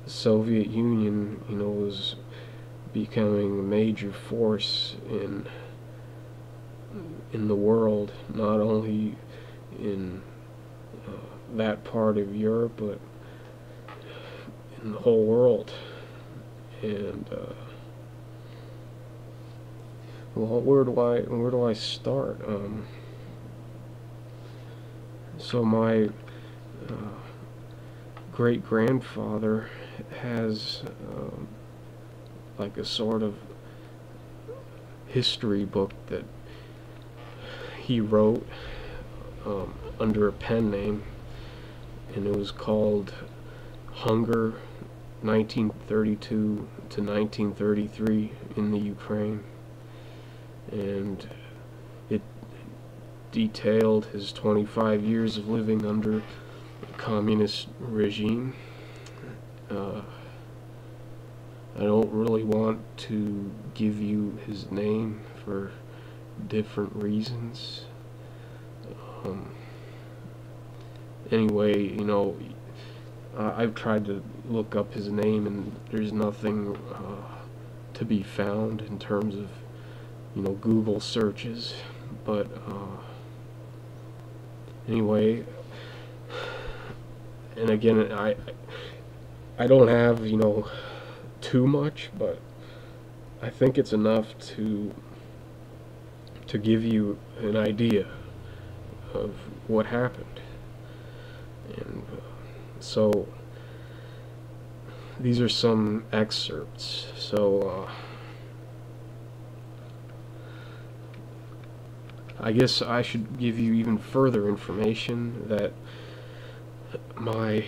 the Soviet Union, was becoming a major force in the world, not only in that part of Europe, but in the whole world. And well, where do I start? So my great grandfather has like a sort of history book that he wrote under a pen name, and it was called Hunger 1932 to 1933 in the Ukraine, and it detailed his 25 years of living under a communist regime. I don't really want to give you his name for different reasons. Anyway, I've tried to look up his name, and there's nothing to be found in terms of Google searches. But anyway, and again, I don't have too much, but I think it's enough to give you an idea of what happened. And so these are some excerpts. So I guess I should give you even further information that my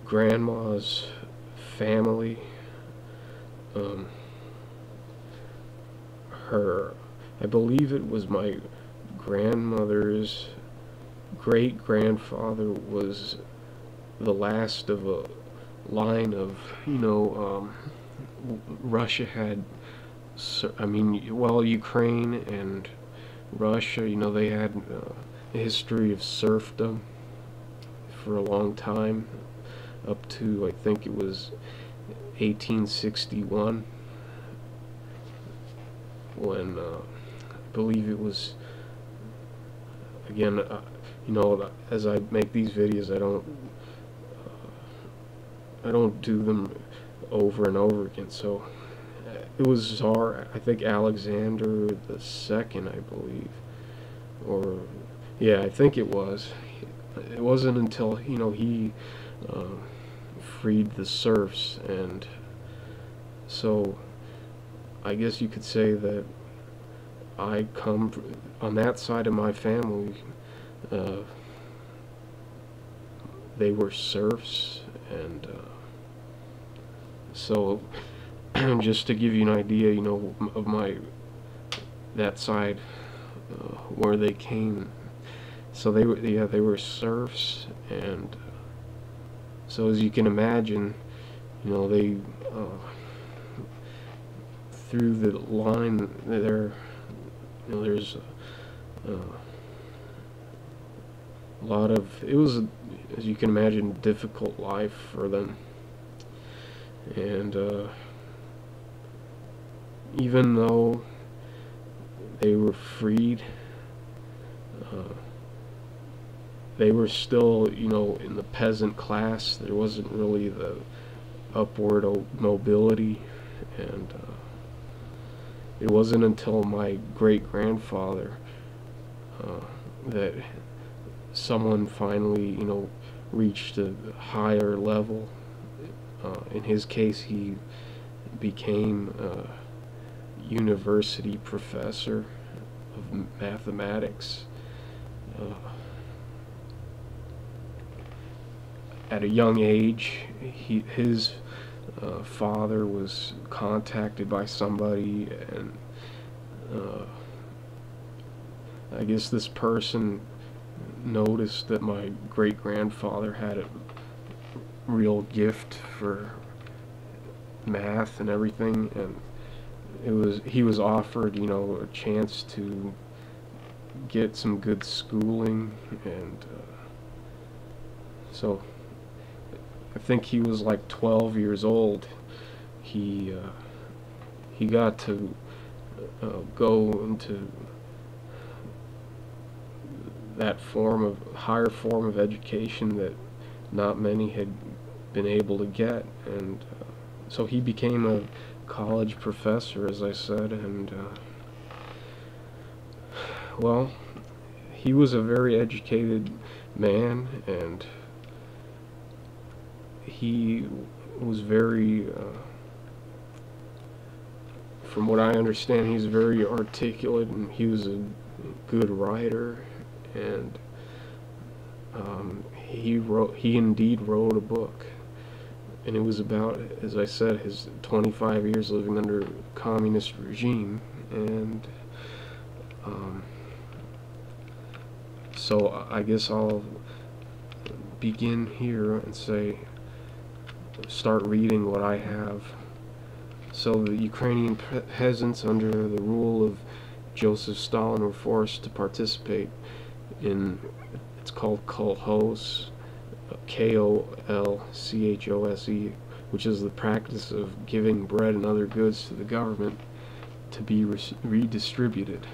grandma's family, I believe it was my grandmother's great-grandfather was the last of a line of, Russia had, Ukraine and Russia, they had a history of serfdom for a long time, up to, I think it was 1861, when I believe it was, again, as I make these videos, I don't do them over and over again. So it was Tsar, I think Alexander the Second, I believe, or yeah, I think it was. It wasn't until he freed the serfs, and so I guess you could say that I come on that side of my family. They were serfs, and so just to give you an idea, of that side, where they came. So they were serfs, and so as you can imagine, they through the line there, there's a lot of, it was, as you can imagine, difficult life for them. And even though they were freed, they were still, in the peasant class. There wasn't really the upward mobility, and it wasn't until my great-grandfather that someone finally, reached a higher level. In his case, he became a university professor of mathematics. At a young age, his father was contacted by somebody, and I guess this person noticed that my great-grandfather had a real gift for math and everything, and he was offered, a chance to get some good schooling, and so I think he was like 12 years old. He he got to go into that higher form of education that not many had been able to get, and so he became a college professor, as I said, and well, he was a very educated man, and he was very, from what I understand, he's very articulate, and he was a good writer, and he indeed wrote a book, and it was about, as I said, his 25 years living under a communist regime, and so I guess I'll begin here and start reading what I have. So the Ukrainian peasants under the rule of Joseph Stalin were forced to participate in, it's called kolkhoz, Kolchose, which is the practice of giving bread and other goods to the government to be redistributed.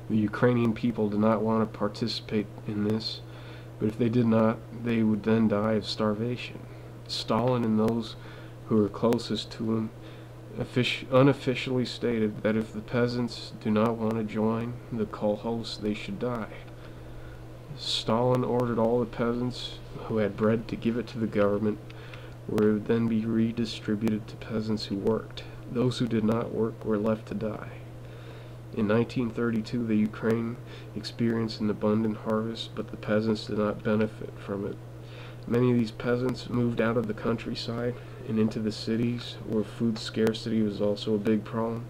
The Ukrainian people did not want to participate in this, but if they did not, they would then die of starvation. Stalin and those who were closest to him unofficially stated that if the peasants do not want to join the kolkhoz, they should die. Stalin ordered all the peasants who had bread to give it to the government, where it would then be redistributed to peasants who worked. Those who did not work were left to die. In 1932, the Ukraine experienced an abundant harvest, but the peasants did not benefit from it. Many of these peasants moved out of the countryside and into the cities, where food scarcity was also a big problem,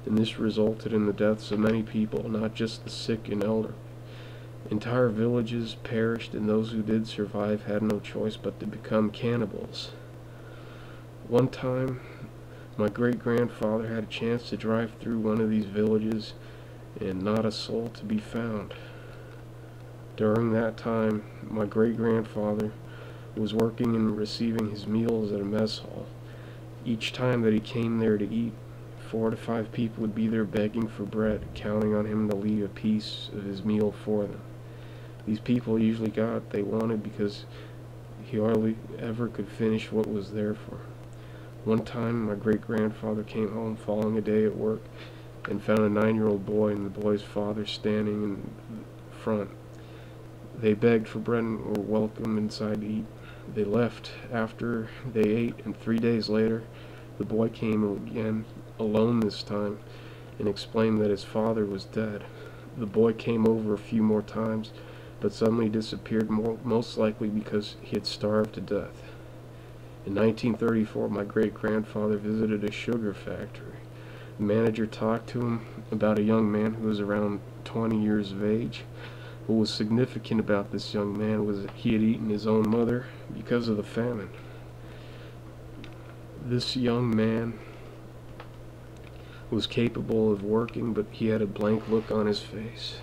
and this resulted in the deaths of many people, not just the sick and elderly. Entire villages perished, and those who did survive had no choice but to become cannibals. One time, my great-grandfather had a chance to drive through one of these villages, and not a soul to be found. During that time, my great-grandfather was working and receiving his meals at a mess hall. Each time that he came there to eat, 4 to 5 people would be there begging for bread, counting on him to leave a piece of his meal for them. These people usually got what they wanted because he hardly ever could finish what was there for him. One time, my great-grandfather came home following a day at work and found a 9-year-old boy and the boy's father standing in front. They begged for bread and were welcomed inside to eat. They left after they ate, and 3 days later, the boy came again, alone this time, and explained that his father was dead. The boy came over a few more times, but suddenly disappeared, most likely because he had starved to death. In 1934, my great-grandfather visited a sugar factory. The manager talked to him about a young man who was around 20 years of age. What was significant about this young man was that he had eaten his own mother because of the famine. This young man was capable of working, but he had a blank look on his face.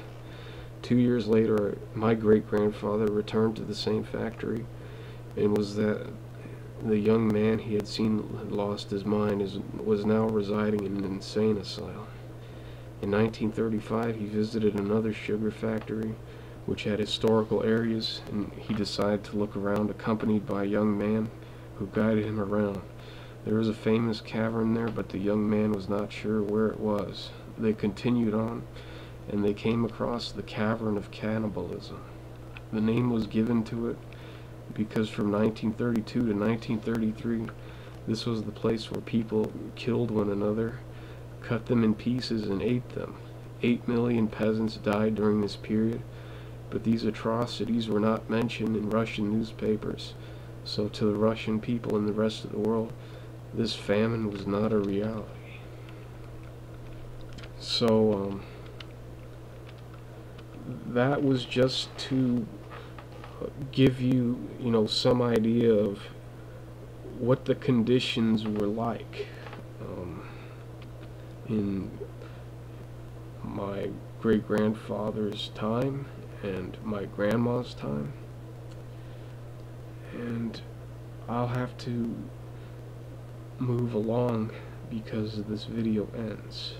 2 years later, my great-grandfather returned to the same factory, and the young man he had seen had lost his mind was now residing in an insane asylum. In 1935, he visited another sugar factory, which had historical areas, and he decided to look around, accompanied by a young man who guided him around. There was a famous cavern there, but the young man was not sure where it was. They continued on, and they came across the Cavern of Cannibalism. The name was given to it because from 1932 to 1933, this was the place where people killed one another, cut them in pieces, and ate them. 8 million peasants died during this period, but these atrocities were not mentioned in Russian newspapers, so to the Russian people and the rest of the world, this famine was not a reality. So, that was just to give you, some idea of what the conditions were like in my great-grandfather's time and my grandma's time. I'll have to move along because this video ends.